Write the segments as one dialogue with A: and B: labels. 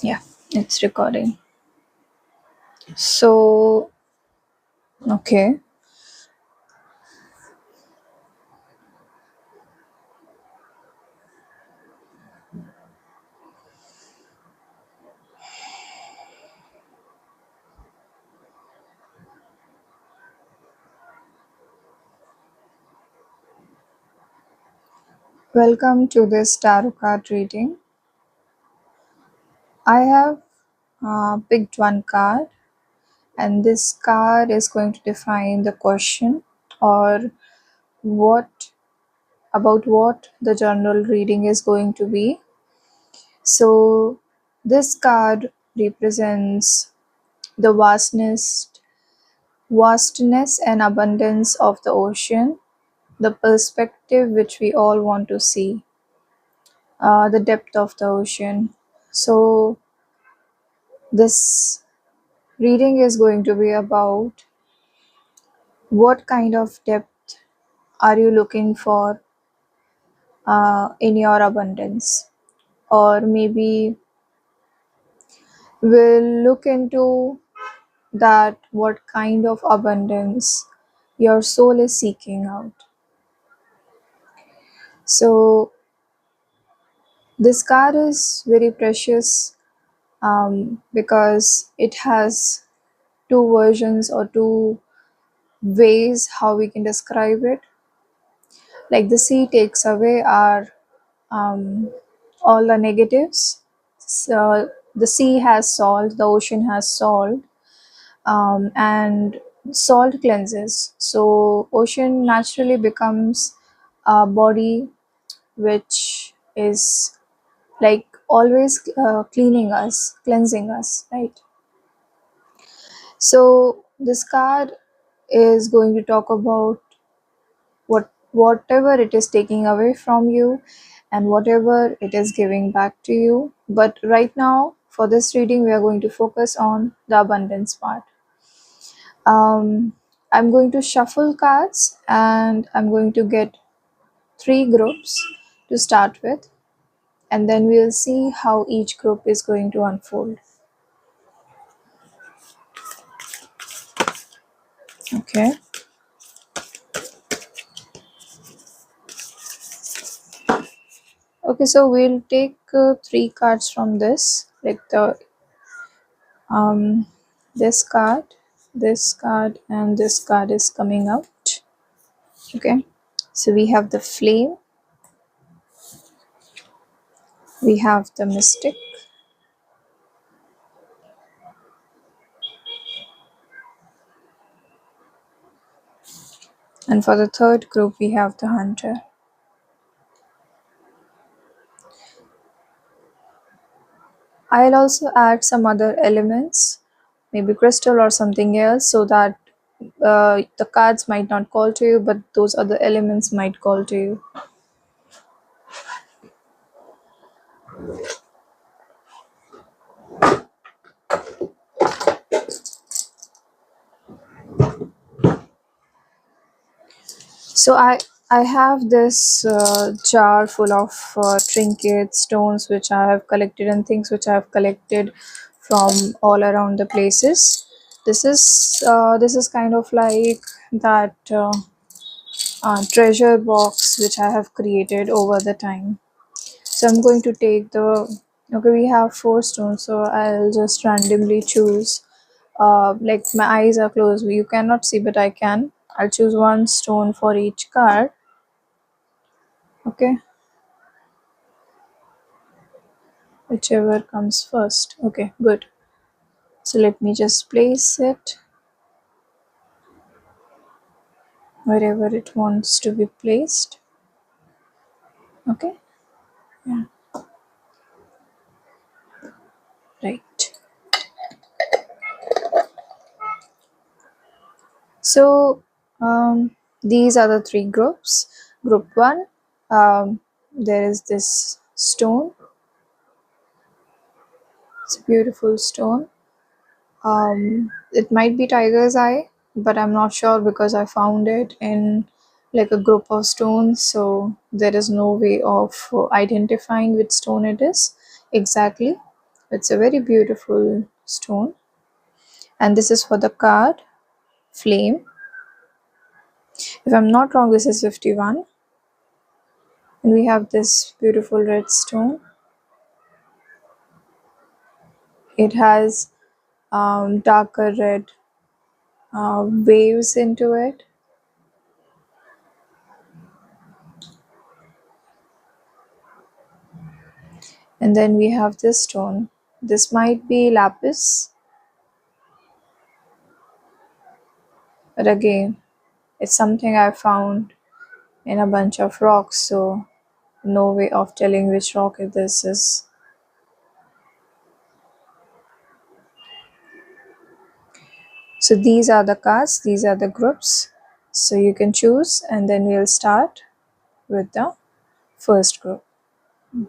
A: Yeah, it's recording. So, okay. Welcome to this tarot card reading. I have picked one card, and this card is going to define the question or what what the general reading is going to be. So, this card represents the vastness and abundance of the ocean, the perspective which we all want to see, the depth of the ocean. So, this reading is going to be about what kind of depth are you looking for in your abundance, or maybe we'll look into that what kind of abundance your soul is seeking out. So, this card is very precious because it has two versions or two ways how we can describe it. Like the sea takes away our all the negatives. So the sea has salt, the ocean has salt, and salt cleanses. So ocean naturally becomes a body which is like always cleaning us, cleansing us, right? So this card is going to talk about whatever it is taking away from you and whatever it is giving back to you. But right now, for this reading, we are going to focus on the abundance part. I'm going to shuffle cards and I'm going to get three groups to start with, and then we'll see how each group is going to unfold. Okay. Okay, so we'll take three cards from this, like the um, this card, and this card is coming out. Okay, so we have the flame, we have the mystic, and for the third group, we have the hunter. I'll also add some other elements, maybe crystal or something else, so that the cards might not call to you, but those other elements might call to you. So I have this jar full of trinkets, stones which I have collected, and things which I have collected from all around the places. This is kind of like that treasure box which I have created over the time. So I'm going to take the okay. We have four stones, so I'll just randomly choose. Like my eyes are closed, you cannot see, but I can. I'll choose one stone for each card. Okay, whichever comes first. Okay, good. So let me just place it wherever it wants to be placed. Okay, yeah, right. So these are the three groups. Group one, there is this stone. It's a beautiful stone. It might be tiger's eye, but I'm not sure because I found it in like a group of stones, so there is no way of identifying which stone it is exactly. It's a very beautiful stone. And this is for the card Flame. If I'm not wrong, this is 51. And we have this beautiful red stone. It has darker red waves into it. And then we have this stone. This might be lapis, but again, it's something I found in a bunch of rocks, so no way of telling which rock this is. So these are the cards, these are the groups. So you can choose, and then we'll start with the first group.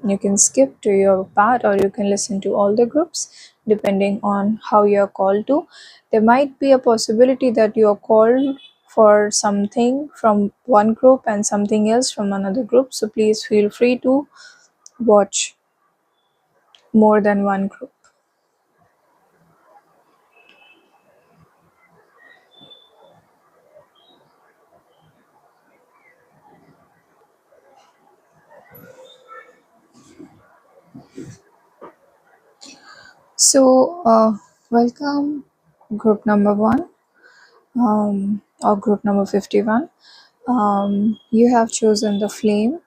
A: You can skip to your part, or you can listen to all the groups depending on how you're called to. There might be a possibility that you are called for something from one group and something else from another group. So please feel free to watch more than one group. So, welcome group number one, or group number 51. You have chosen the flame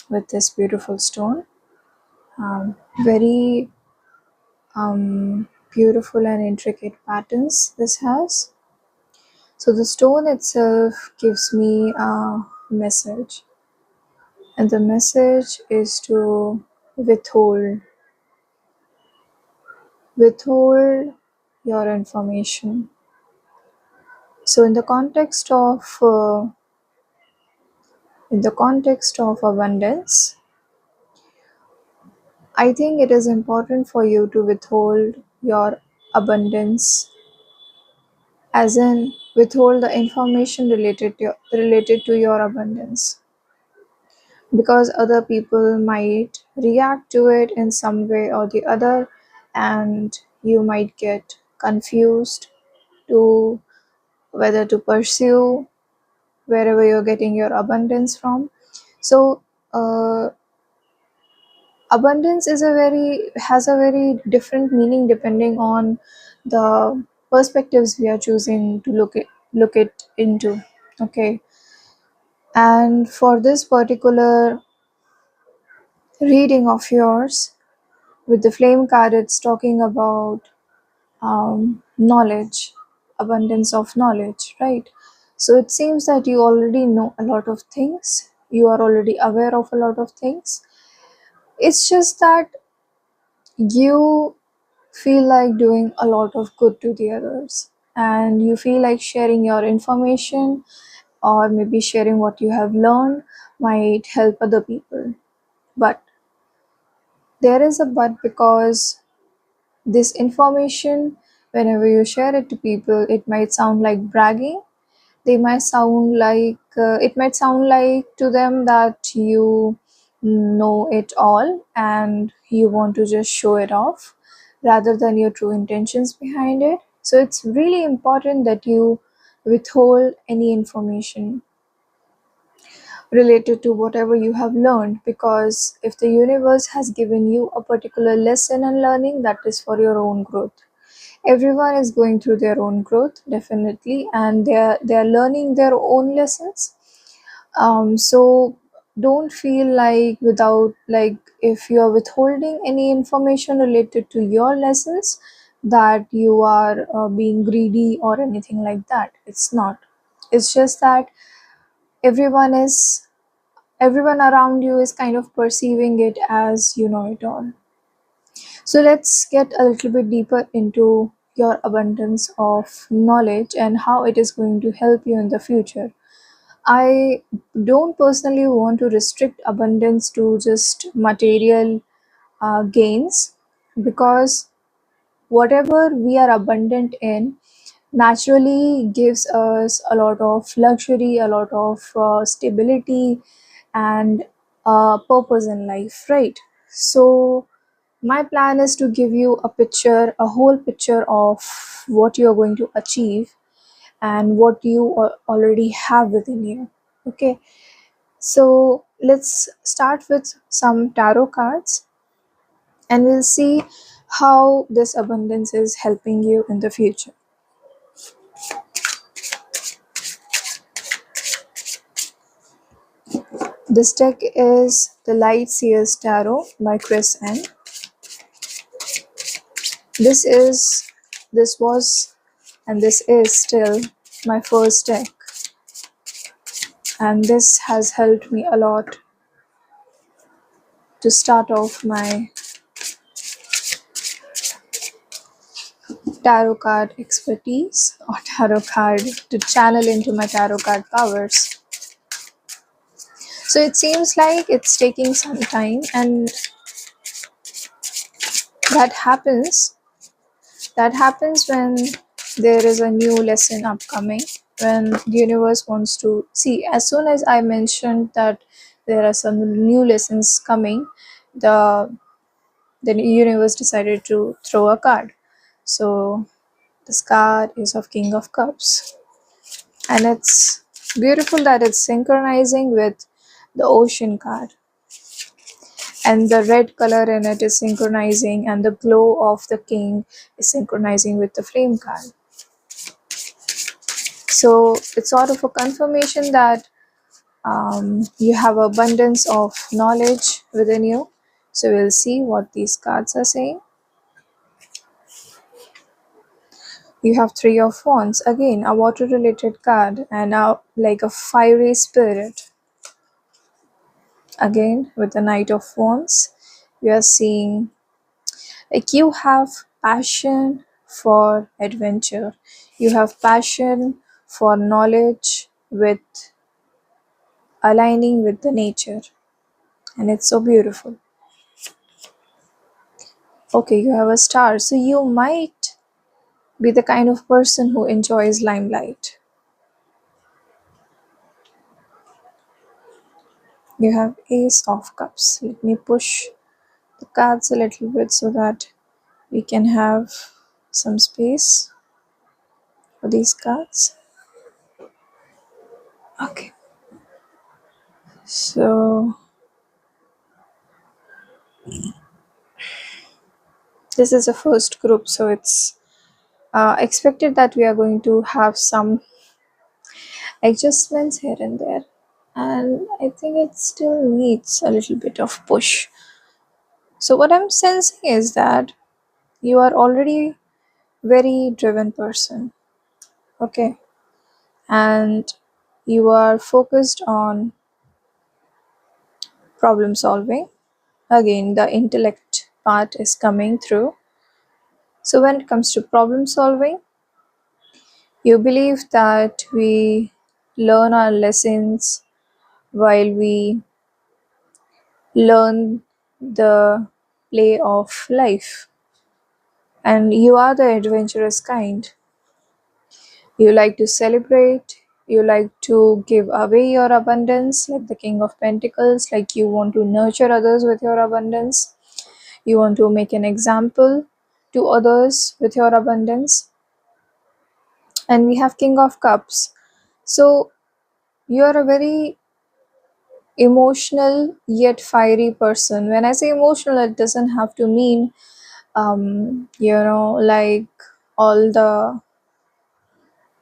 A: with this beautiful stone. Very beautiful and intricate patterns this has. So, the stone itself gives me a message, and the message is to withhold withhold your information. So in the context of abundance, I think it is important for you to withhold your abundance, as in withhold the information related to your abundance, because other people might react to it in some way or the other, and you might get confused to whether to pursue wherever you're getting your abundance from. So abundance has a very different meaning depending on the perspectives we are choosing to look it into. Okay, and for this particular reading of yours with the flame card, it's talking about knowledge, abundance of knowledge, right? So it seems that you already know a lot of things, you are already aware of a lot of things. It's just that you feel like doing a lot of good to the others, and you feel like sharing your information or maybe sharing what you have learned might help other people. But there is a but, because this information, whenever you share it to people, it might sound like bragging. They might sound like it might sound like to them that you know it all and you want to just show it off rather than your true intentions behind it. So it's really important that you withhold any information related to whatever you have learned, because if the universe has given you a particular lesson and learning, that is for your own growth. Everyone is going through their own growth, definitely, and they're learning their own lessons. So don't feel like, without like, if you're withholding any information related to your lessons, that you are being greedy or anything like that. It's not. It's just that everyone is everyone around you is kind of perceiving it as you know it all. So let's get a little bit deeper into your abundance of knowledge and how it is going to help you in the future. I don't personally want to restrict abundance to just material gains, because whatever we are abundant in naturally gives us a lot of luxury, a lot of stability, and purpose in life, right? So my plan is to give you a picture, a whole picture of what you're going to achieve and what you already have within you. Okay, so let's start with some tarot cards, and we'll see how this abundance is helping you in the future. This deck is the Light Seers Tarot by Chris N. This is, this was, and this is still my first deck, and this has helped me a lot to start off my tarot card expertise, or tarot card, to channel into my tarot card powers. So it seems like it's taking some time, and that happens when there is a new lesson upcoming, when the universe wants to see. As soon as I mentioned that there are some new lessons coming, the universe decided to throw a card. So this card is of King of Cups, and it's beautiful that it's synchronizing with the Ocean card, and the red color in it is synchronizing, and the glow of the king is synchronizing with the Flame card. So it's sort of a confirmation that you have abundance of knowledge within you. So we'll see what these cards are saying. You have Three of Wands, again a water related card, and now like a fiery spirit. Again with the Knight of Wands, we are seeing like you have passion for adventure, you have passion for knowledge with aligning with the nature, and it's so beautiful. Okay, you have a Star, so you might be the kind of person who enjoys limelight. You have Ace of Cups. Let me push the cards a little bit so that we can have some space for these cards. Okay, so this is a first group, so it's expected that we are going to have some adjustments here and there, and I think it still needs a little bit of push. So what I'm sensing is that you are already very driven person, okay, and you are focused on problem solving. Again, the intellect part is coming through. So when it comes to problem solving, you believe that we learn our lessons while we learn the play of life, and you are the adventurous kind. You like to celebrate, you like to give away your abundance, like the King of Pentacles, like you want to nurture others with your abundance, you want to make an example to others with your abundance. And we have King of Cups, so you are a very emotional yet fiery person. When I say emotional, it doesn't have to mean like all the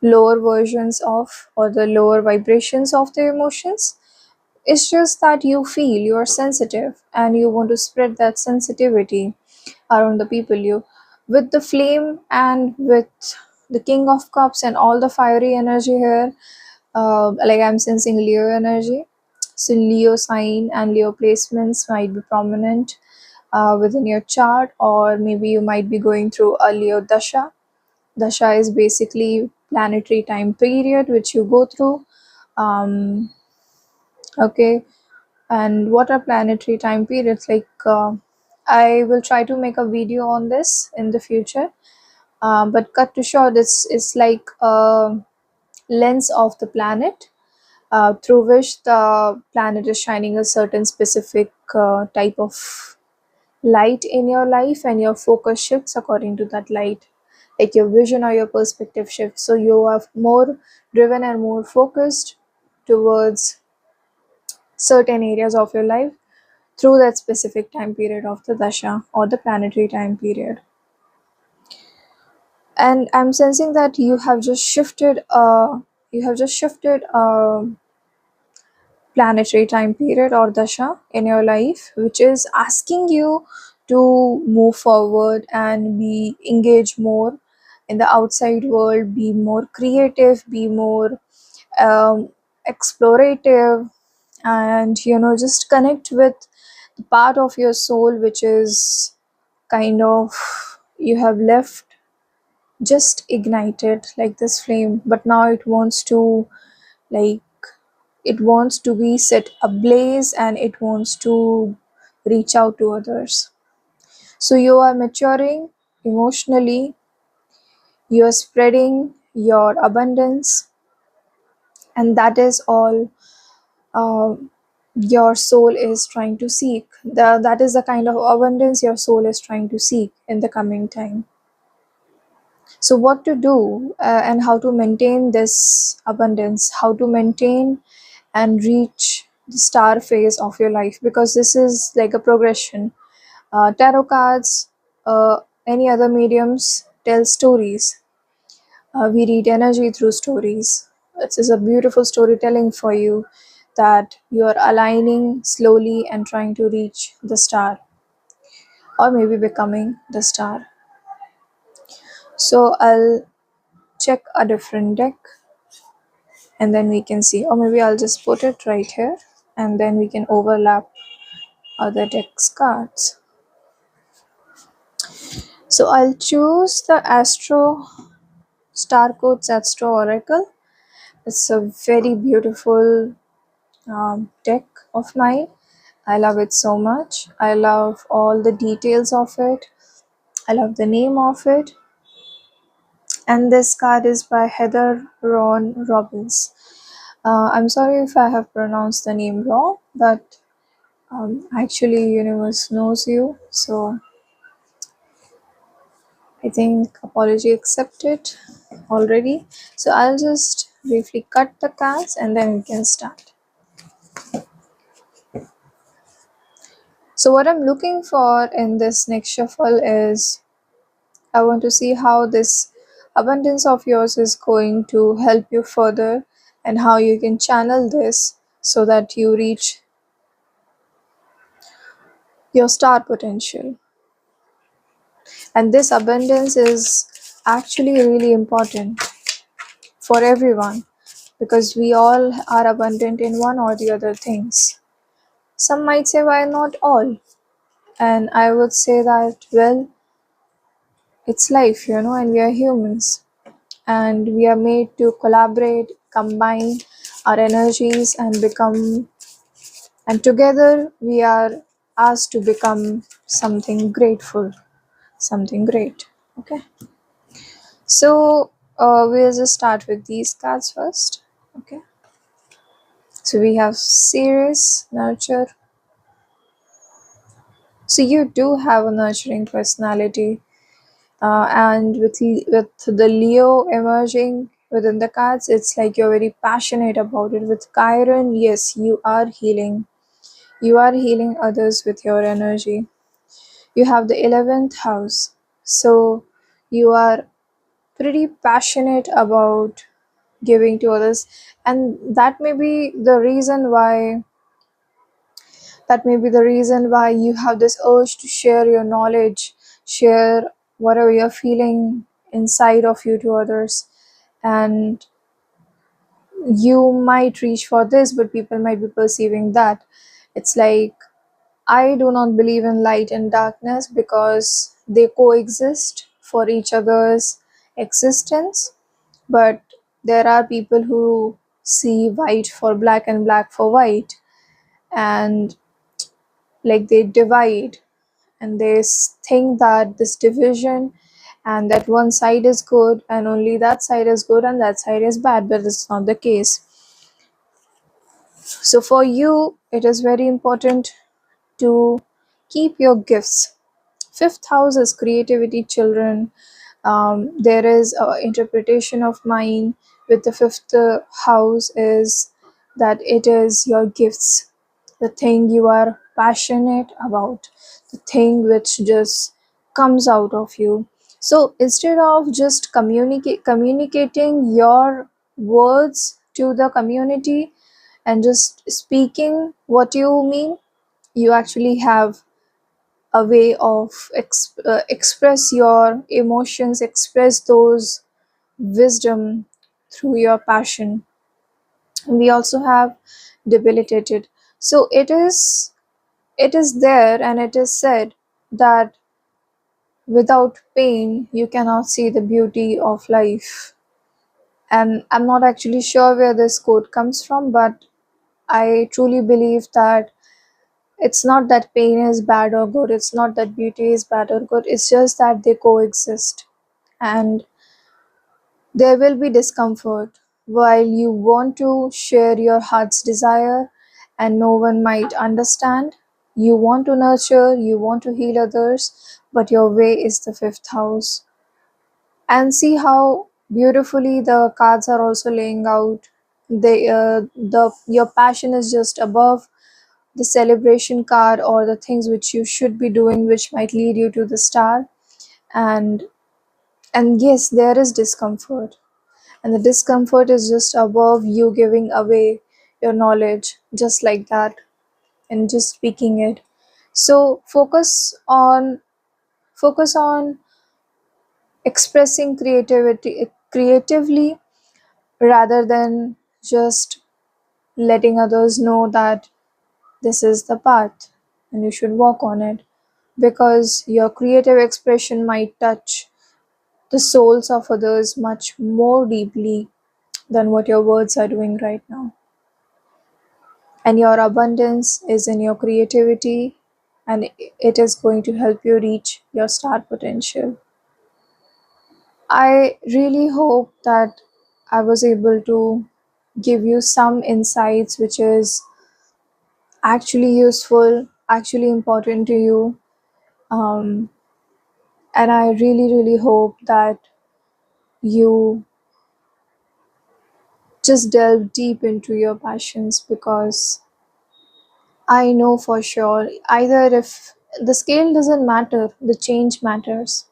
A: lower versions of, or the lower vibrations of the emotions. It's just that you feel, you are sensitive, and you want to spread that sensitivity around the people. You, with the Flame and with the King of Cups and all the fiery energy here, like I'm sensing Leo energy. So Leo sign and Leo placements might be prominent within your chart, or maybe you might be going through a Leo dasha. Dasha is basically planetary time period which you go through. Okay, and what are planetary time periods? Like I will try to make a video on this in the future. But cut to short, this is like a lens of the planet through which the planet is shining a certain specific type of light in your life, and your focus shifts according to that light, like your vision or your perspective shifts, so you are more driven and more focused towards certain areas of your life through that specific time period of the dasha or the planetary time period. And I'm sensing that you have just shifted planetary time period or dasha in your life, which is asking you to move forward and be engaged more in the outside world, be more creative, be more um, explorative, and just connect with the part of your soul which is kind of you have left just ignited like this flame, but now like it wants to be set ablaze, and it wants to reach out to others. So you are maturing emotionally, you are spreading your abundance, and that is all uh, your soul is trying to seek. That is the kind of abundance your soul is trying to seek in the coming time. So, what to do and how to maintain this abundance, how to maintain and reach the star phase of your life, because this is like a progression. Tarot cards, any other mediums tell stories. We read energy through stories. It is a beautiful storytelling for you that you are aligning slowly and trying to reach the star, or maybe becoming the star. So, I'll check a different deck and then we can see, or maybe I'll just put it right here and then we can overlap other deck's cards. So I'll choose the Astro Star Codes Astro Oracle. It's a very beautiful deck of mine. I love it so much. I love all the details of it. I love the name of it. And this card is by Heather Ron Robbins. I'm sorry if I have pronounced the name wrong, but actually universe knows you, so I think apology accepted already. So I'll just briefly cut the cards and then we can start. So what I'm looking for in this next shuffle is I want to see how this abundance of yours is going to help you further, and how you can channel this so that you reach your star potential. And this abundance is actually really important for everyone, because we all are abundant in one or the other things. Some might say, why not all? And I would say that, well, it's life, and we are humans, and we are made to collaborate, combine our energies, and and together we are asked to become something grateful, something great. Okay, so we'll just start with these cards first. Okay, so we have Ceres, nurture. So you do have a nurturing personality, and with the Leo emerging within the cards, it's like you're very passionate about it. With Chiron, yes, you are healing. You are healing others with your energy. You have the 11th house, so you are pretty passionate about giving to others, and that may be the reason why you have this urge to share your knowledge, share whatever you're feeling inside of you to others. And you might reach for this, but people might be perceiving that. It's like, I do not believe in light and darkness because they coexist for each other's existence. But there are people who see white for black and black for white, and like they divide, and they think that this division and that one side is good and only that side is good and that side is bad, but it's not the case. So for you, it is very important to keep your gifts Fifth house is creativity, children. There is a interpretation of mine with the fifth house is that it is your gifts, the thing you are passionate about, the thing which just comes out of you. So instead of just communicating your words to the community and just speaking what you mean, you actually have a way of express your emotions, express those wisdom through your passion. We also have debilitated. So it is there, and it is said that without pain you cannot see the beauty of life. And I'm not actually sure where this quote comes from, but I truly believe that it's not that pain is bad or good, it's not that beauty is bad or good, it's just that they coexist. And there will be discomfort while you want to share your heart's desire and no one might understand. You want to nurture, you want to heal others, but your way is the fifth house. And see how beautifully the cards are also laying out. The your passion is just above the celebration card or the things which you should be doing, which might lead you to the star. And and yes, there is discomfort, and the discomfort is just above you giving away your knowledge just like that and just speaking it. So focus on expressing creativity creatively rather than just letting others know that this is the path and you should walk on it, because your creative expression might touch the souls of others much more deeply than what your words are doing right now. And your abundance is in your creativity, and it is going to help you reach your star potential. I really hope that I was able to give you some insights which is actually useful, actually important to you. Um, and I really, really hope that you just delve deep into your passions, because I know for sure either if the scale doesn't matter, the change matters.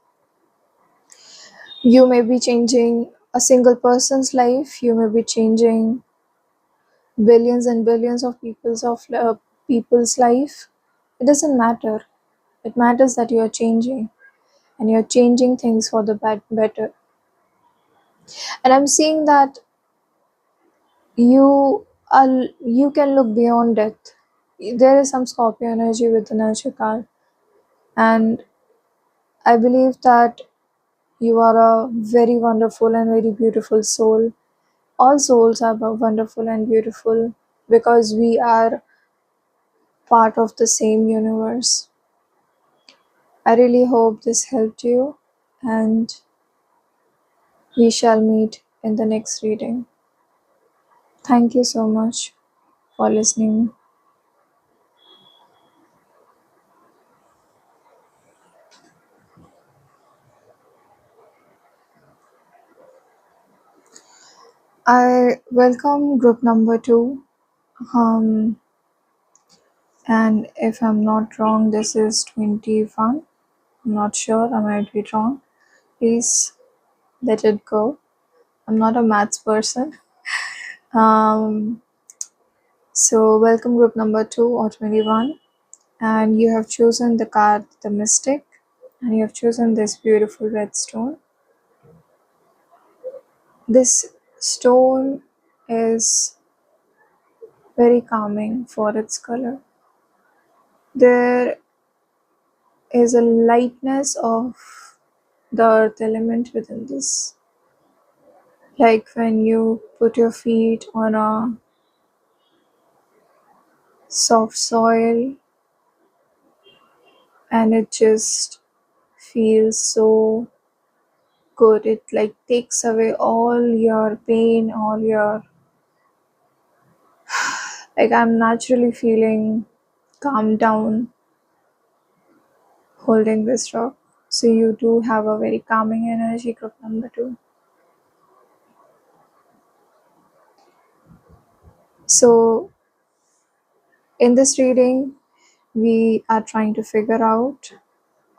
A: You may be changing a single person's life, you may be changing billions and billions of people's life. It doesn't matter. It matters that you are changing, and you're changing things for the better. And I'm seeing that you can look beyond death. There is some Scorpio energy with the nurture card, and I believe that you are a very wonderful and very beautiful soul. All souls are wonderful and beautiful because we are part of the same universe. I really hope this helped you, and we shall meet in the next reading. Thank you so much for listening. I welcome group number 2. Um, and if I'm not wrong, this is 21. I'm not sure, I might be wrong. Please let it go. I'm not a maths person. Um, so, welcome group number 2 or 21. And you have chosen the card, the Mystic, and you have chosen this beautiful red stone. This stone is very calming for its color. There is a lightness of the earth element within this. Like when you put your feet on a soft soil and it just feels so good. It like takes away all your pain, all your, like I'm naturally feeling calmed down holding this rock. So you do have a very calming energy, group number 2. So in this reading, we are trying to figure out,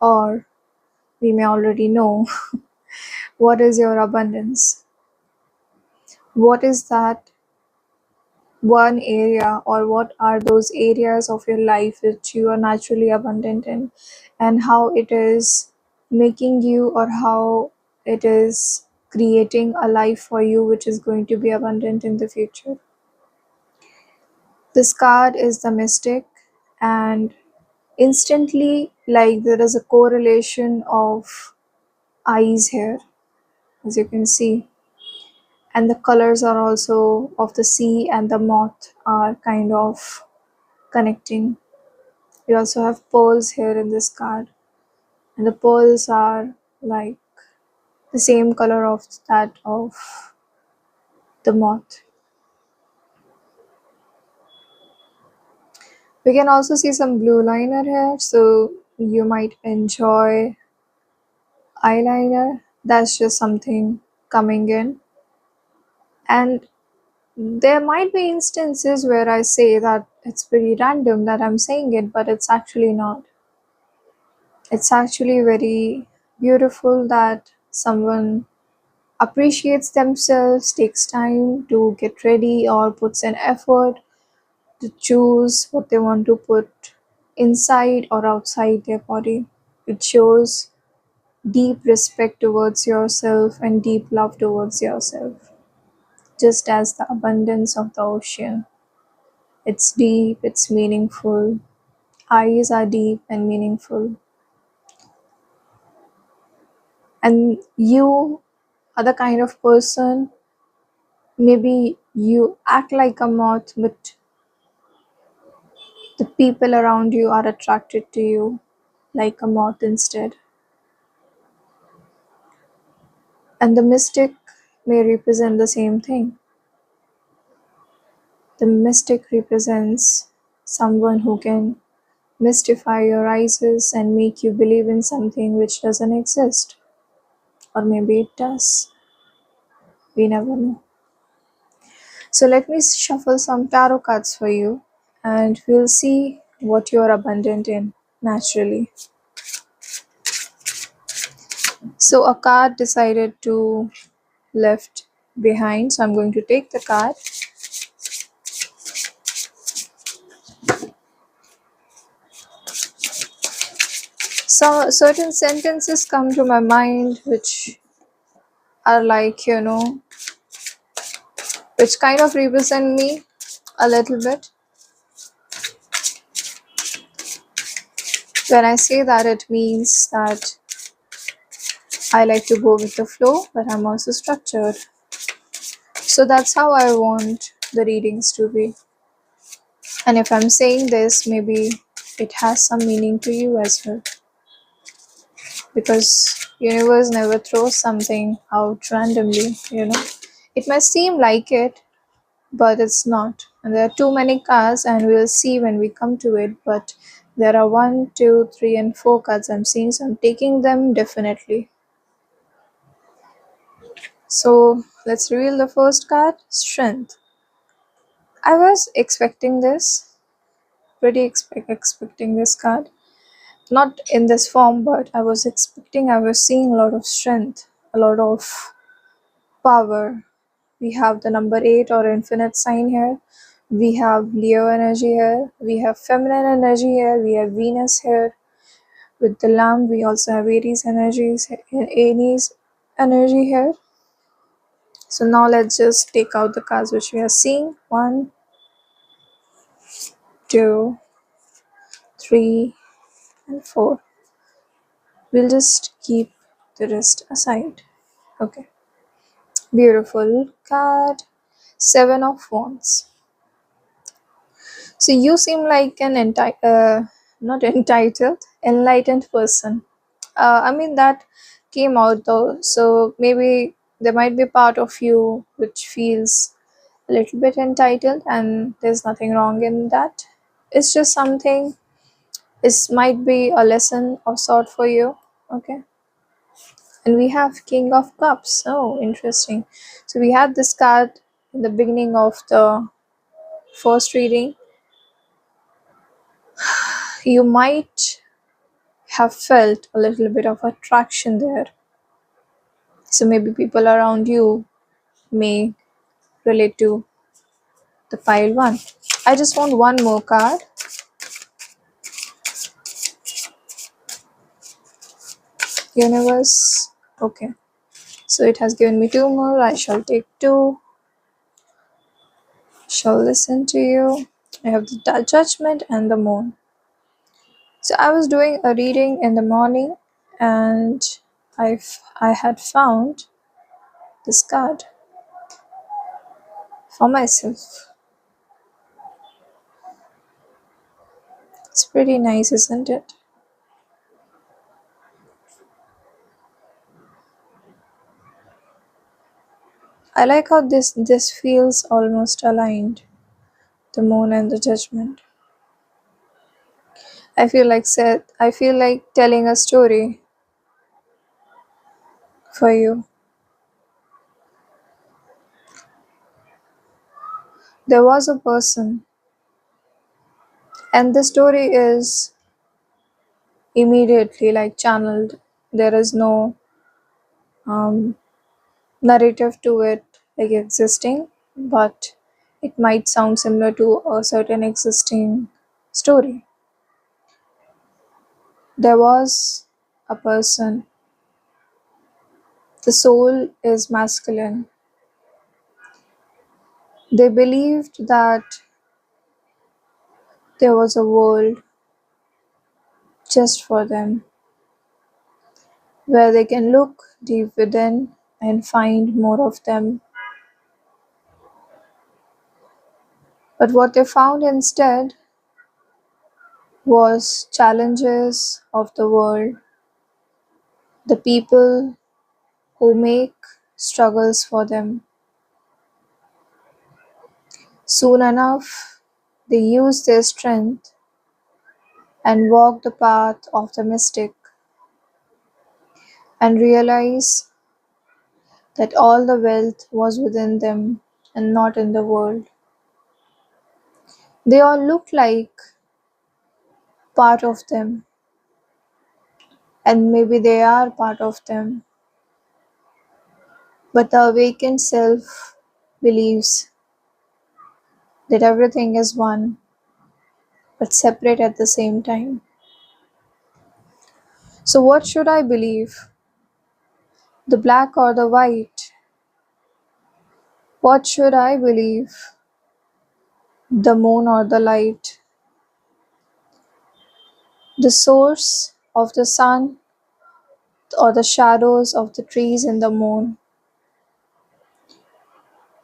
A: or we may already know, what is your abundance? What is that one area, or what are those areas of your life which you are naturally abundant in, and how it is making you, or how it is creating a life for you which is going to be abundant in the future. This card is the Mystic, and instantly, like, there is a correlation of eyes here, as you can see, and the colors are also of the sea and the moth are kind of connecting. We also have pearls here in this card, and the pearls are like the same color of that of the moth. We can also see some blue liner here, so you might enjoy eyeliner. That's just something coming in. And there might be instances where I say that it's pretty random that I'm saying it, but it's actually not. It's actually very beautiful that someone appreciates themselves, takes time to get ready, or puts an effort to choose what they want to put inside or outside their body. It shows deep respect towards yourself and deep love towards yourself, just as the abundance of the ocean. It's deep, it's meaningful. Eyes are deep and meaningful. And you are the kind of person, maybe you act like a moth, but the people around you are attracted to you like a moth instead. And the mystic may represent the same thing. The mystic represents someone who can mystify your eyes and make you believe in something which doesn't exist. Or maybe it does. We never know. So let me shuffle some tarot cards for you, and we'll see what you're abundant in naturally. So a card decided to left behind, so I'm going to take the card. So certain sentences come to my mind which are like, which kind of represent me a little bit. When I say that, it means that I like to go with the flow, but I'm also structured. So that's how I want the readings to be. And if I'm saying this, maybe it has some meaning to you as well. Because universe never throws something out randomly. It might seem like it, but it's not. And there are too many cards, and we'll see when we come to it. But there are 1, 2, 3, and 4 cards I'm seeing, so I'm taking them definitely. So let's reveal the first card, Strength. I was expecting this, expecting this card. Not in this form, but I was seeing a lot of strength, a lot of power. We have the number 8 or infinite sign here. We have Leo energy here. We have feminine energy here. We have Venus here. With the lamb, we also have Aries energy here. So now let's just take out the cards which we are seeing. 1, 2, 3, and 4. We'll just keep the rest aside. Okay. Beautiful card. 7 of Wands. So you seem like an not entitled, enlightened person. I mean, that came out though. So maybe there might be part of you which feels a little bit entitled, and there's nothing wrong in that. It's just something This might be a lesson of sort for you. Okay. And we have King of Cups. Oh, interesting. So we had this card in the beginning of the first reading. You might have felt a little bit of attraction there. So maybe people around you may relate to the pile one. I just want one more card. Universe. Okay. So it has given me two more. I shall take two. Shall listen to you. I have the judgment and the moon. So I was doing a reading in the morning and I had found this card for myself. It's pretty nice, isn't it? I like how this feels almost aligned. The moon and the judgment. I feel like telling a story for you. There was a person and the story is immediately like channeled. There is no um, narrative to it like existing, but it might sound similar to a certain existing story. There was a person, the soul is masculine. They believed that there was a world just for them where they can look deep within and find more of them. But what they found instead was challenges of the world, the people who make struggles for them. Soon enough, they use their strength and walk the path of the mystic and realize that all the wealth was within them and not in the world. They all look like part of them, and maybe they are part of them, but the awakened self believes that everything is one but separate at the same time. So, what should I believe? The black or the white? What should I believe? The moon or the light? The source of the sun or the shadows of the trees in the moon?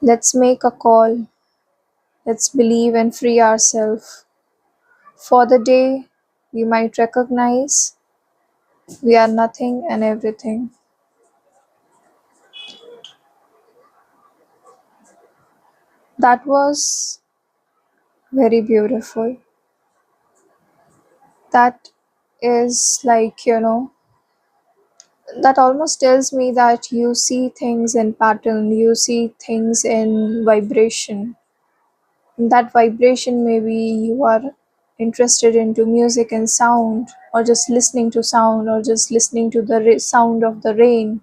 A: Let's make a call. Let's believe and free ourselves. For the day, we might recognize we are nothing and everything. That was very beautiful. That is like, that almost tells me that you see things in pattern, you see things in vibration. In that vibration, maybe you are interested into music and sound, or just listening to sound, or just listening to the sound of the rain.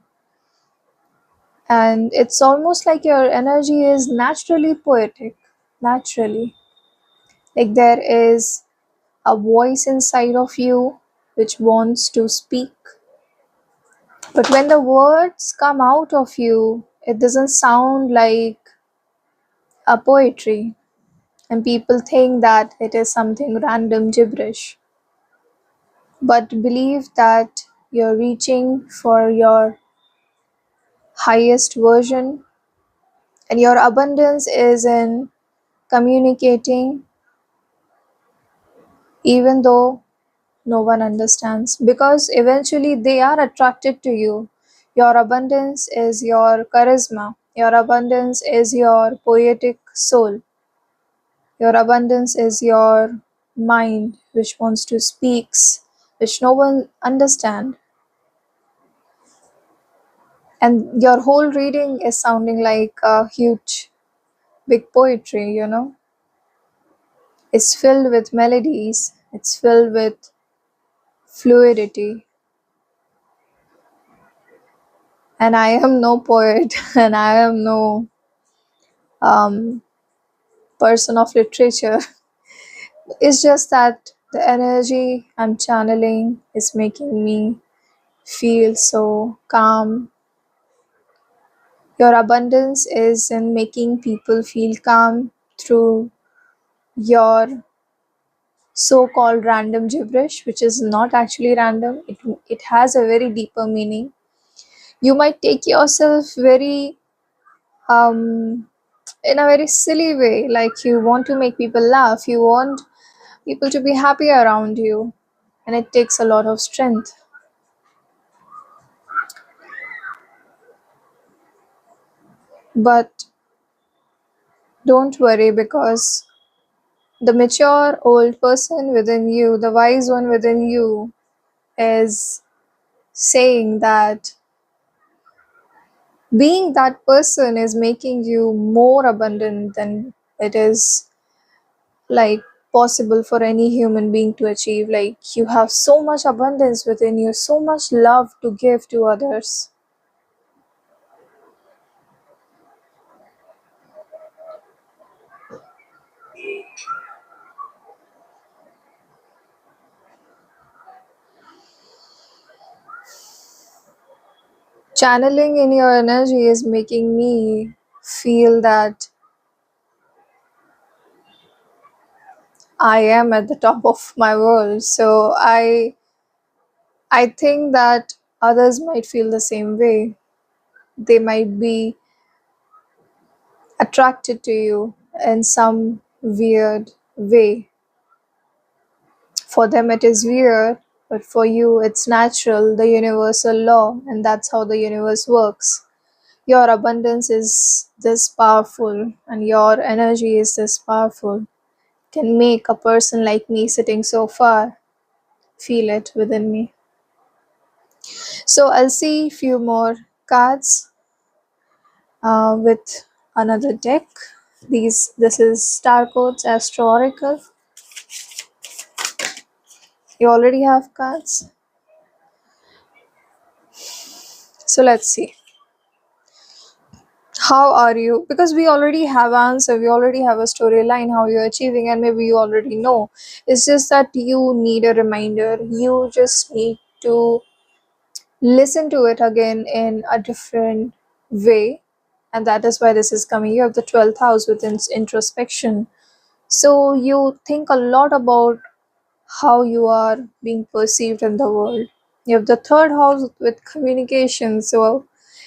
A: And it's almost like your energy is naturally poetic, naturally. Like there is a voice inside of you which wants to speak. But when the words come out of you, it doesn't sound like a poetry, and people think that it is something random gibberish. But believe that you're reaching for your highest version, and your abundance is in communicating even though no one understands, because eventually they are attracted to you. Your abundance is your charisma, your abundance is your poetic soul, your abundance is your mind which wants to speaks, which no one understand, and your whole reading is sounding like a huge big poetry, it's filled with melodies, it's filled with fluidity. And I am no poet and I am no um, person of literature. It's just that the energy I'm channeling is making me feel so calm. Your abundance is in making people feel calm through your so called random gibberish, which is not actually random. It has a very deeper meaning. You might take yourself very in a very silly way, like you want to make people laugh, you want people to be happy around you, and it takes a lot of strength. But don't worry, because the mature old person within you, the wise one within you, is saying that being that person is making you more abundant than it is like possible for any human being to achieve. Like you have so much abundance within you, so much love to give to others. Channeling in your energy is making me feel that I am at the top of my world. So I think that others might feel the same way. They might be attracted to you in some weird way. For them it is weird, but for you it's natural, the universal law, and that's how the universe works. Your abundance is this powerful, and your energy is this powerful. Can make a person like me sitting so far feel it within me. So I'll see few more cards with another deck. This is Star Codes Astro Oracle. You already have cards, so let's see. How are you? Because we already have answer, we already have a storyline how you're achieving, and maybe you already know. It's just that you need a reminder. You just need to listen to it again in a different way, and that is why this is coming. You have the 12th house with introspection, so you think a lot about how you are being perceived in the world. You have the third house with communication, so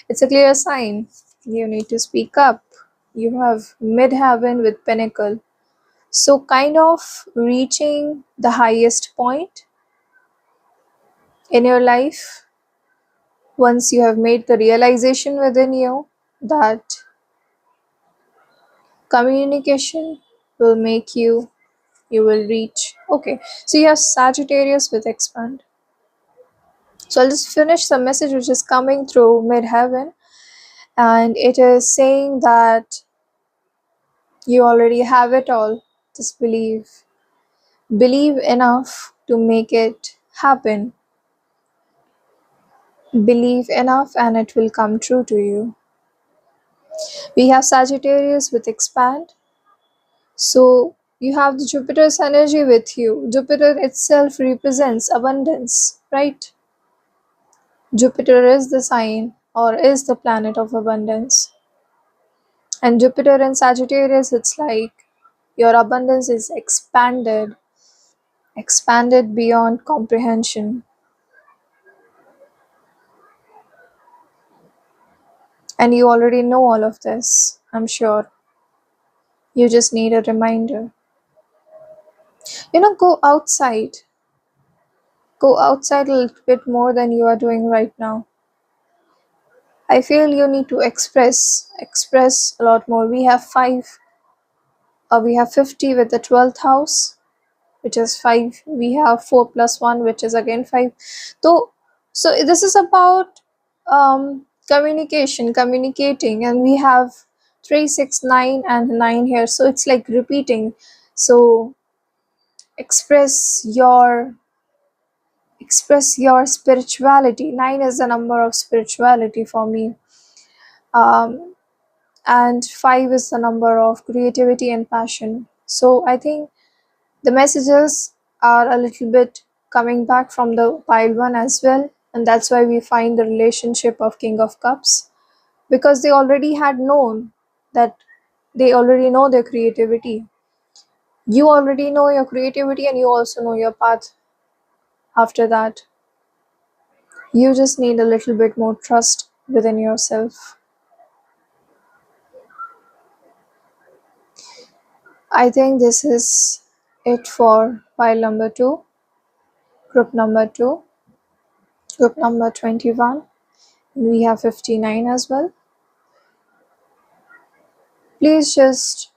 A: it's a clear sign you need to speak up. You have midheaven with pinnacle, so kind of reaching the highest point in your life once you have made the realization within you that communication will make you will reach. Okay, so you have Sagittarius with expand. So I'll just finish the message which is coming through midheaven, and it is saying that you already have it all. Just believe enough to make it happen. Believe enough and it will come true to you. We have Sagittarius with expand. So you have the Jupiter's energy with you. Jupiter itself represents abundance, right? Jupiter is the sign or is the planet of abundance. And Jupiter in Sagittarius, it's like your abundance is expanded beyond comprehension. And you already know all of this, I'm sure. You just need a reminder. Go outside. Go outside a little bit more than you are doing right now. I feel you need to express a lot more. We have 50 with the 12th house, which is 5. We have 4 plus 1, which is again 5. So, this is about communication, communicating, and we have 3, 6, 9, and 9 here. So it's like repeating. So express your spirituality. 9 is the number of spirituality for me. Um, and 5 is the number of creativity and passion. So I think the messages are a little bit coming back from the pile one as well, and that's why we find the relationship of King of Cups, because they already had known that they already know their creativity. You already know your creativity, and you also know your path after that. You just need a little bit more trust within yourself. I think this is it for pile number 2, group number 2, group number 21. We have 59 as well. Please just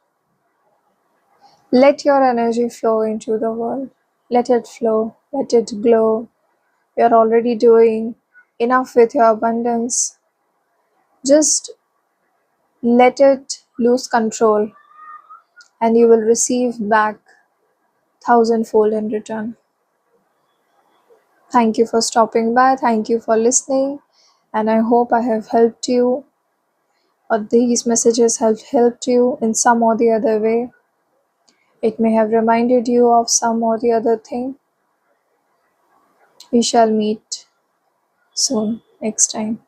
A: let your energy flow into the world. Let it flow, let it glow. You're already doing enough with your abundance. Just let it lose control, and you will receive back thousandfold in return. Thank you for stopping by. Thank you for listening. And I hope I have helped you, or these messages have helped you in some or the other way. It may have reminded you of some or the other thing. We shall meet soon, next time.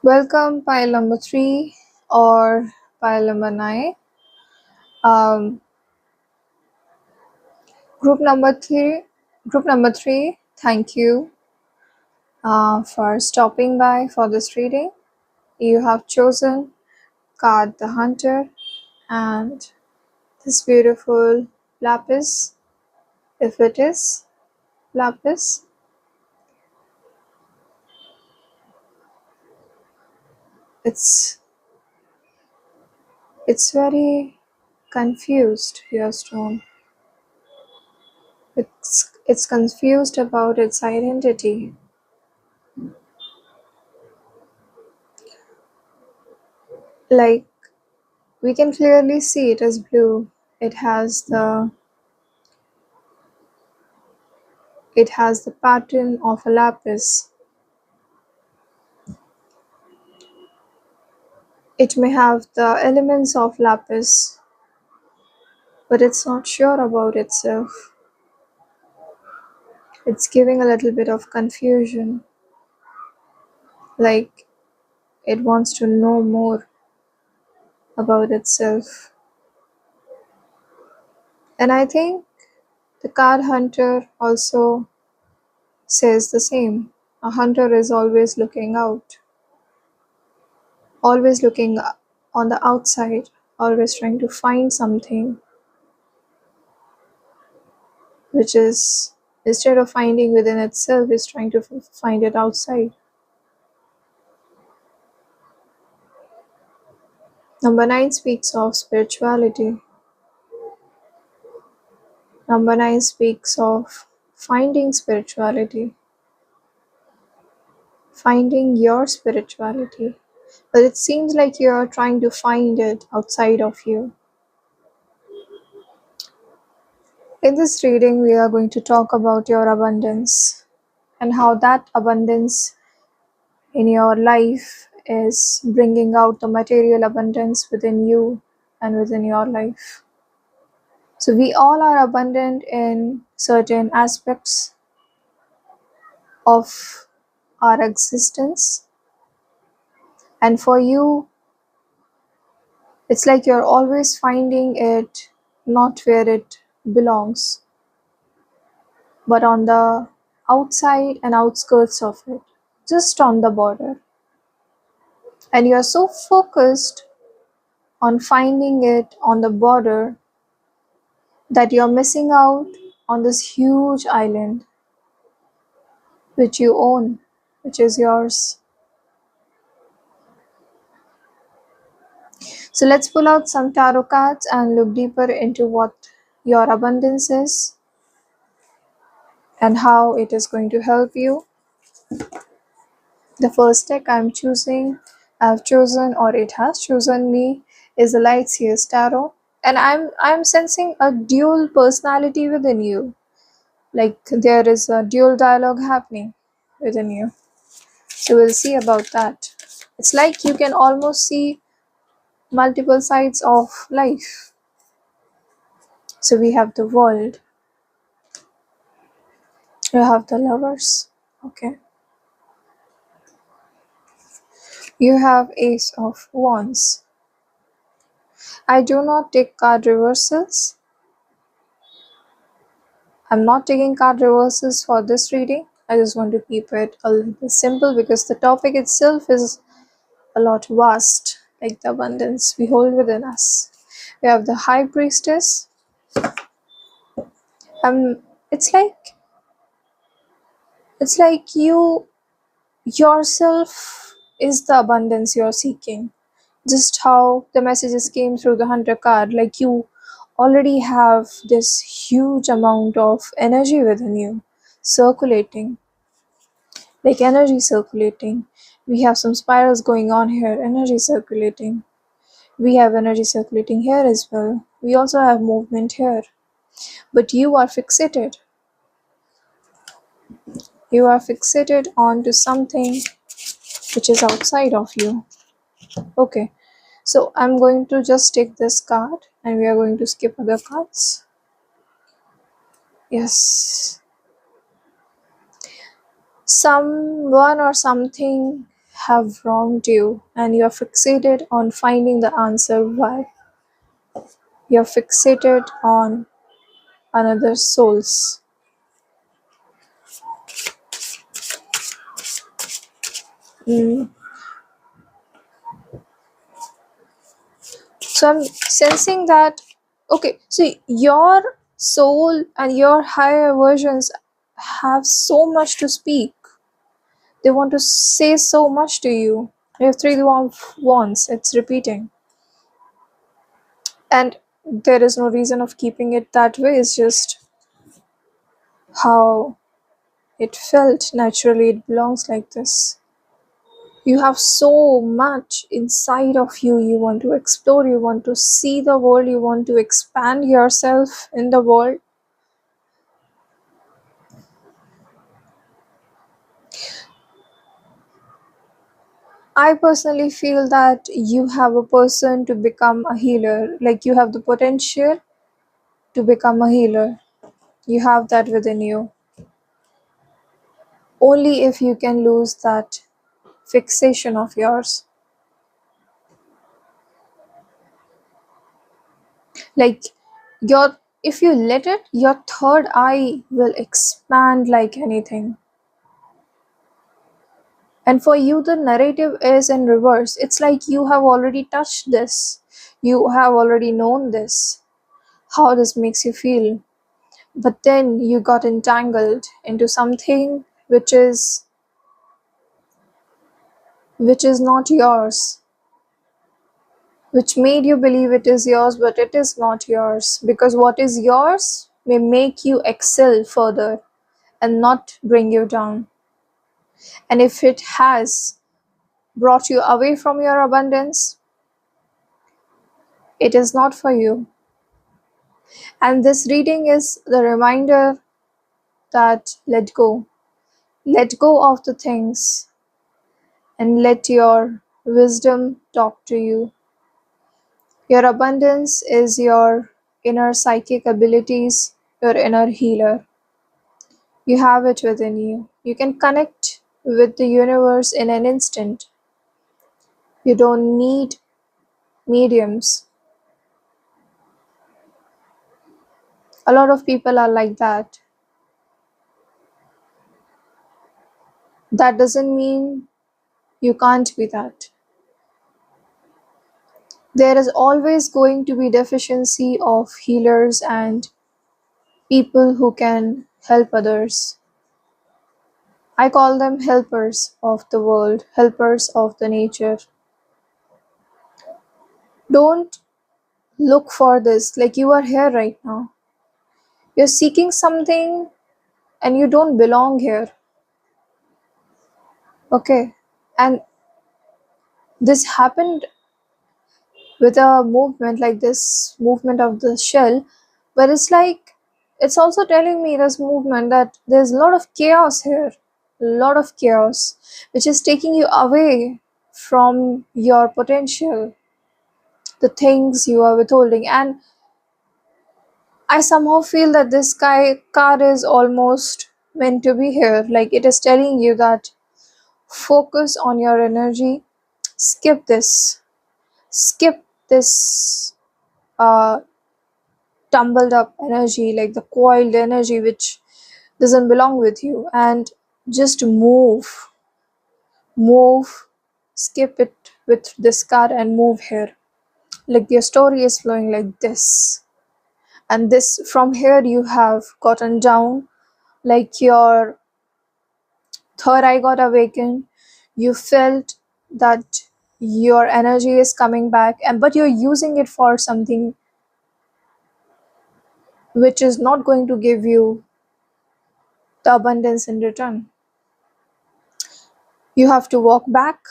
A: Welcome, pile number 3 or pile number 9. Um, group number 3. Group number 3. Thank you for stopping by for this reading. You have chosen card the Hunter and this beautiful lapis. If it is lapis, it's very confused, your stone. It's confused about its identity. Like, we can clearly see it as blue. It has the pattern of a lapis. It may have the elements of lapis, but it's not sure about itself. It's giving a little bit of confusion, like it wants to know more about itself. And I think the card Hunter also says the same. A hunter is always looking out, always looking on the outside, always trying to find something, which is, instead of finding within itself, is trying to find it outside. Number 9 speaks of spirituality. Number 9 speaks of finding spirituality, finding your spirituality. But it seems like you are trying to find it outside of you. In this reading, we are going to talk about your abundance and how that abundance in your life is bringing out the material abundance within you and within your life. So, we all are abundant in certain aspects of our existence, and for you, it's like you're always finding it not where it belongs, but on the outside and outskirts of it, just on the border. And you're so focused on finding it on the border that you're missing out on this huge island which you own, which is yours. So let's pull out some tarot cards and look deeper into what your abundance is and how it is going to help you. The first deck I've chosen, or it has chosen me, is the Light Seers Tarot. And I'm sensing a dual personality within you. Like there is a dual dialogue happening within you. So we'll see about that. It's like you can almost see multiple sides of life. So we have the World, you have the Lovers, okay. You have Ace of Wands. I do not take card reversals. I'm not taking card reversals for this reading. I just want to keep it a little bit simple because the topic itself is a lot vast, like the abundance we hold within us. We have the High Priestess. It's like you yourself is the abundance you're seeking. Just how the messages came through the Hunter card, like you already have this huge amount of energy within you circulating, like energy circulating. We have some spirals going on here, energy circulating. We have energy circulating here as well. We also have movement here. But you are fixated. You are fixated onto something which is outside of you. Okay, so I'm going to just take this card and we are going to skip other cards. Yes. Someone or something have wronged you and you're fixated on finding the answer why. You're fixated on another soul's. Mm. So I'm sensing that, okay, so your soul and your higher versions have so much to speak. They want to say so much to you. You have three of wands, it's repeating. And there is no reason of keeping it that way, it's just how it felt naturally, it belongs like this. You have so much inside of you. You want to explore, you want to see the world, you want to expand yourself in the world. I personally feel that you have a person to become a healer, like you have the potential to become a healer. You have that within you. Only if you can lose that fixation of yours. Like your if you let it, your third eye will expand like anything. And for you, the narrative is in reverse. It's like you have already touched this. You have already known this. How this makes you feel. But then you got entangled into something which is not yours. Which made you believe it is yours, but it is not yours. Because what is yours may make you excel further and not bring you down. And if it has brought you away from your abundance, it is not for you. And this reading is the reminder that let go. Let go of the things and let your wisdom talk to you. Your abundance is your inner psychic abilities, your inner healer. You have it within you. You can connect with the universe in an instant. You don't need mediums. A lot of people are like that. That doesn't mean you can't be that. There is always going to be deficiency of healers and people who can help others. I call them helpers of the world, helpers of the nature. Don't look for this. Like, you are here right now. You're seeking something and you don't belong here. Okay. And this happened with a movement like this movement of the shell, but it's like it's also telling me, this movement, that there's a lot of chaos here, a lot of chaos, which is taking you away from your potential, the things you are withholding. And I somehow feel that this card is almost meant to be here. Like, it is telling you that focus on your energy, skip skip this uh, tumbled up energy, like the coiled energy which doesn't belong with you, and just move, skip it with this card and move here. Like, your story is flowing like this, and this from here you have gotten down, like your third eye got awakened. You felt that your energy is coming back, and but you're using it for something which is not going to give you the abundance in return. You have to walk back,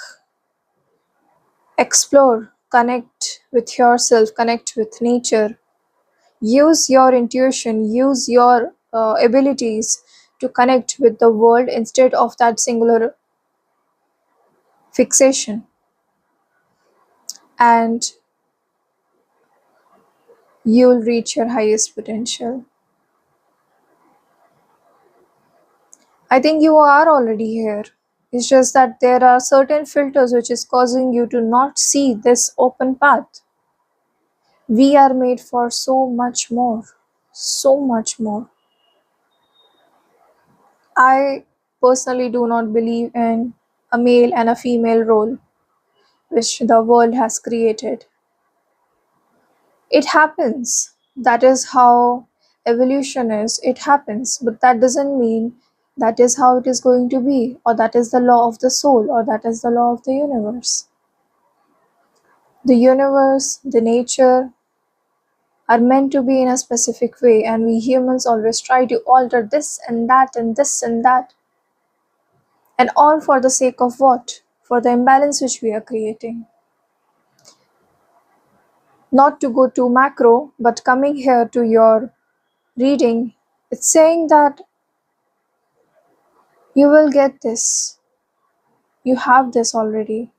A: explore, connect with yourself, connect with nature, use your intuition, use your abilities to connect with the world instead of that singular fixation, and you'll reach your highest potential. I think you are already here. It's just that there are certain filters which is causing you to not see this open path. We are made for so much more, so much more. I personally do not believe in a male and a female role which the world has created. It happens. That is how evolution is. It happens. But that doesn't mean that is how it is going to be, or that is the law of the soul, or that is the law of the universe. The universe, the nature are meant to be in a specific way, and we humans always try to alter this and that and this and that. And all for the sake of what? For the imbalance which we are creating. Not to go too macro, but coming here to your reading, it's saying that you will get this. You have this already.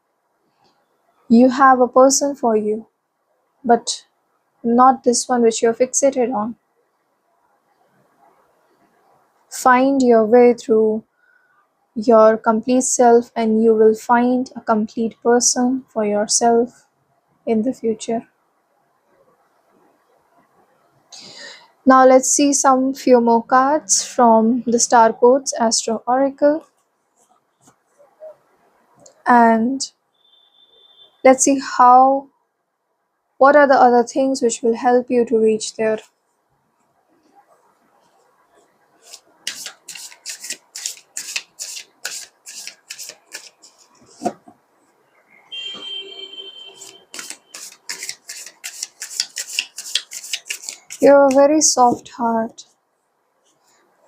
A: You have a person for you, but not this one which you're fixated on. Find your way through your complete self, and you will find a complete person for yourself in the future. Now let's see some few more cards from the Star Codes Astro Oracle, and let's see what are the other things which will help you to reach there. You're a very soft heart.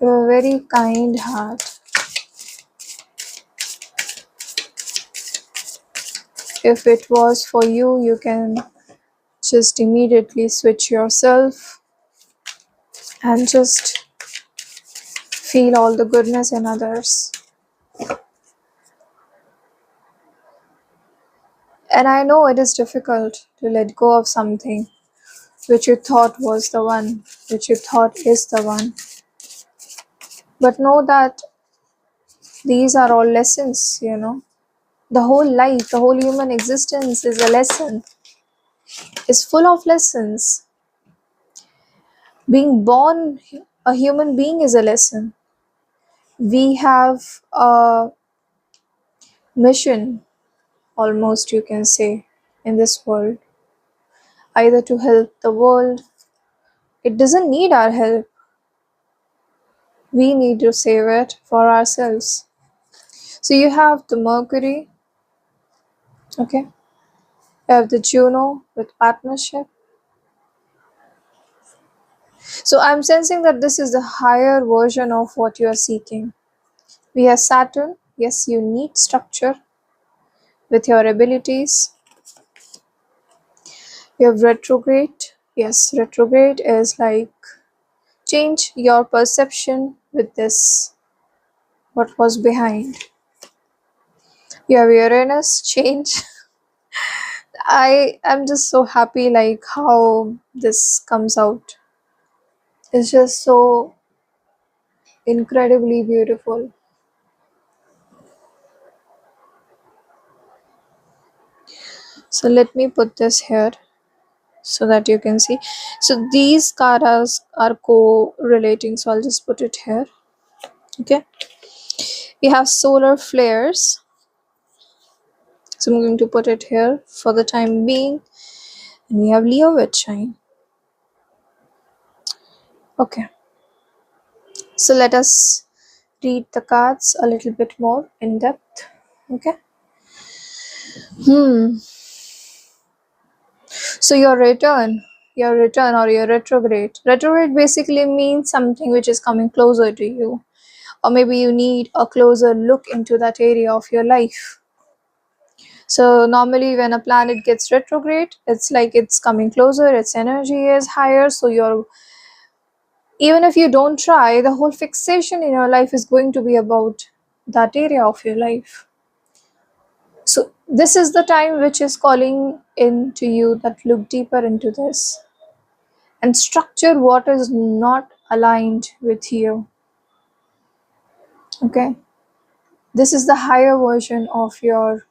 A: You're a very kind heart. If it was for you, you can just immediately switch yourself and just feel all the goodness in others. And I know it is difficult to let go of something which you thought was the one, which you thought is the one. But know that these are all lessons. The whole life, the whole human existence is a lesson, is full of lessons. Being born a human being is a lesson. We have a mission, almost you can say, in this world, either to help the world. It doesn't need our help. We need to save it for ourselves. So you have the Mercury, okay? You have the Juno with partnership. So I'm sensing that this is the higher version of what you are seeking. We have Saturn. Yes, you need structure with your abilities. You have retrograde. Yes, retrograde is like change your perception with this, what was behind. You have Uranus, change. I am just so happy like how this comes out. It's just so incredibly beautiful. So let me put this here so that you can see. So these karas are co-relating, so I'll just put it here. Okay. We have solar flares. So I'm going to put it here for the time being. And we have Leo with shine. Okay. So let us read the cards a little bit more in depth. Okay. Hmm. So your return or your retrograde. Retrograde basically means something which is coming closer to you. Or maybe you need a closer look into that area of your life. So normally when a planet gets retrograde, it's like it's coming closer, its energy is higher, so you're, even if you don't try, the whole fixation in your life is going to be about that area of your life. So this is the time which is calling in to you that look deeper into this and structure what is not aligned with you. Okay, this is the higher version of your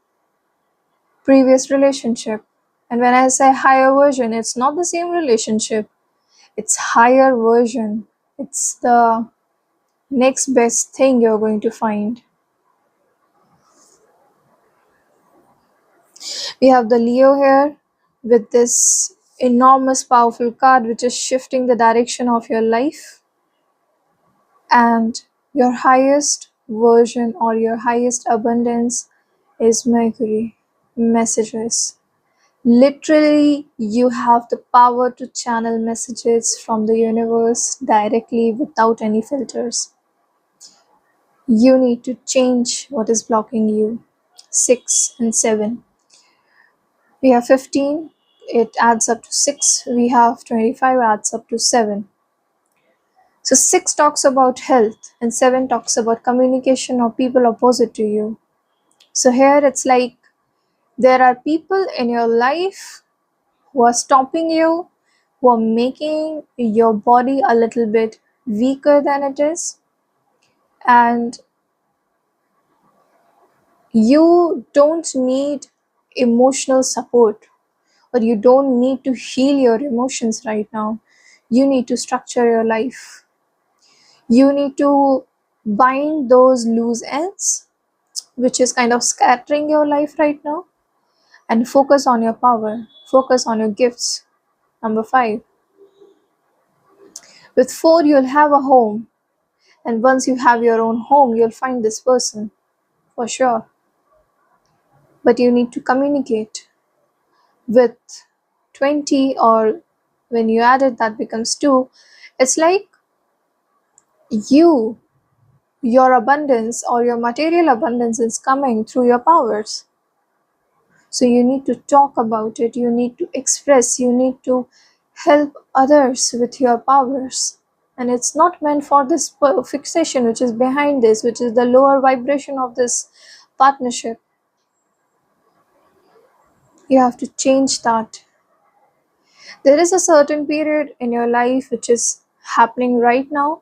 A: previous relationship. And when I say higher version, it's not the same relationship, it's higher version. It's the next best thing you're going to find. We have the Leo here with this enormous powerful card which is shifting the direction of your life, and your highest version or your highest abundance is Mercury. Messages. Literally, you have the power to channel messages from the universe directly without any filters. You need to change what is blocking you. 6 and 7. We have 15, it adds up to 6. We have 25, adds up to 7. So 6 talks about health and 7 talks about communication or people opposite to you. So here it's like there are people in your life who are stopping you, who are making your body a little bit weaker than it is, and you don't need emotional support, or you don't need to heal your emotions right now. You need to structure your life. You need to bind those loose ends, which is kind of scattering your life right now, and focus on your power, focus on your gifts. Number 5. With 4, you'll have a home. And once you have your own home, you'll find this person for sure. But you need to communicate. With 20, or when you add it, that becomes 2. It's like you, your abundance or your material abundance is coming through your powers. So you need to talk about it, you need to express, you need to help others with your powers. And it's not meant for this fixation which is behind this, which is the lower vibration of this partnership. You have to change that. There is a certain period in your life which is happening right now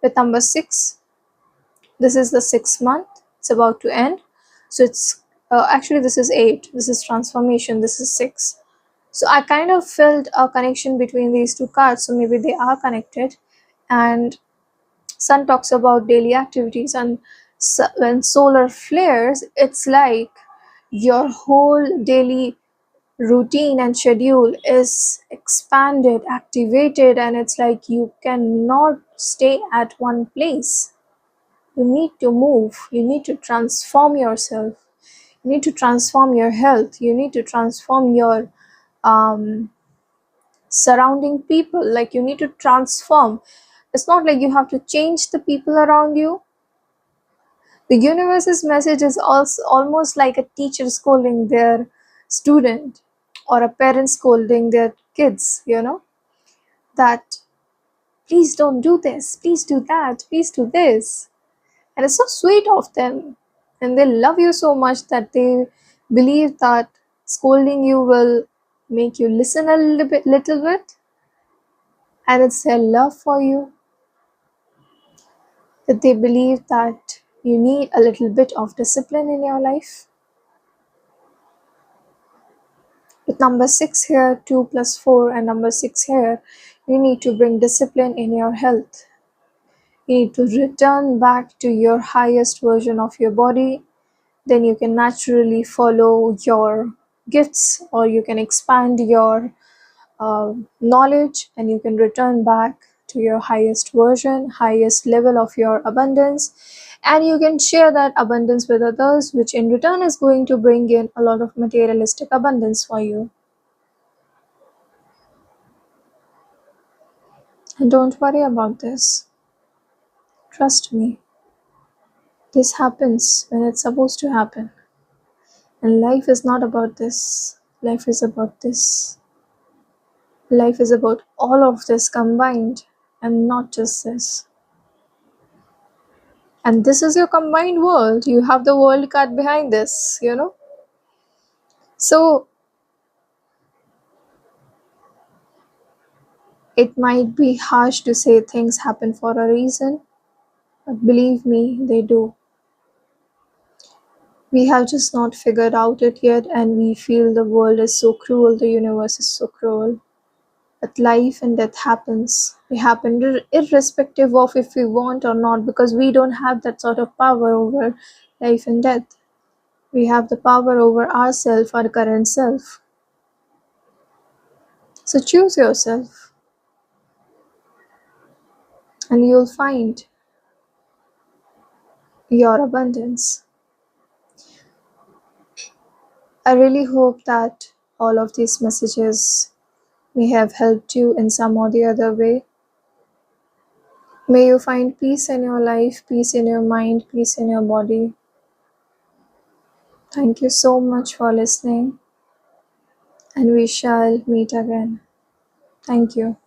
A: with number 6. This is the 6th month, it's about to end. So it's actually this is 8, this is transformation, this is 6. So I kind of felt a connection between these two cards, so maybe they are connected. And Sun talks about daily activities, and when solar flares, it's like your whole daily routine and schedule is expanded, activated, and it's like you cannot stay at one place. You need to move, you need to transform yourself, You need to transform your health. You need to transform your um, surrounding people. Like, you need to transform. It's not like you have to change the people around you. The universe's message is also almost like a teacher scolding their student, or a parent scolding their kids, that please don't do this, please do that, please do this. And it's so sweet of them. And they love you so much that they believe that scolding you will make you listen a little bit. And it's their love for you, that they believe that you need a little bit of discipline in your life. With number 6 here, 2 plus 4, and number 6 here, you need to bring discipline in your health. You need to return back to your highest version of your body. Then you can naturally follow your gifts, or you can expand your knowledge, and you can return back to your highest version, highest level of your abundance. And you can share that abundance with others, which in return is going to bring in a lot of materialistic abundance for you. And don't worry about this. Trust me. This happens when it's supposed to happen. And life is not about this. Life is about this. Life is about all of this combined, and not just this. And this is your combined world. You have the world card behind this. So it might be harsh to say things happen for a reason, but believe me, they do. We have just not figured out it yet, and we feel the world is so cruel, the universe is so cruel. But life and death happens. They happen irrespective of if we want or not, because we don't have that sort of power over life and death. We have the power over ourself, our current self. So choose yourself, and you'll find your abundance. I really hope that all of these messages may have helped you in some or the other way. May you find peace in your life, peace in your mind, peace in your body. Thank you so much for listening, and we shall meet again. Thank you.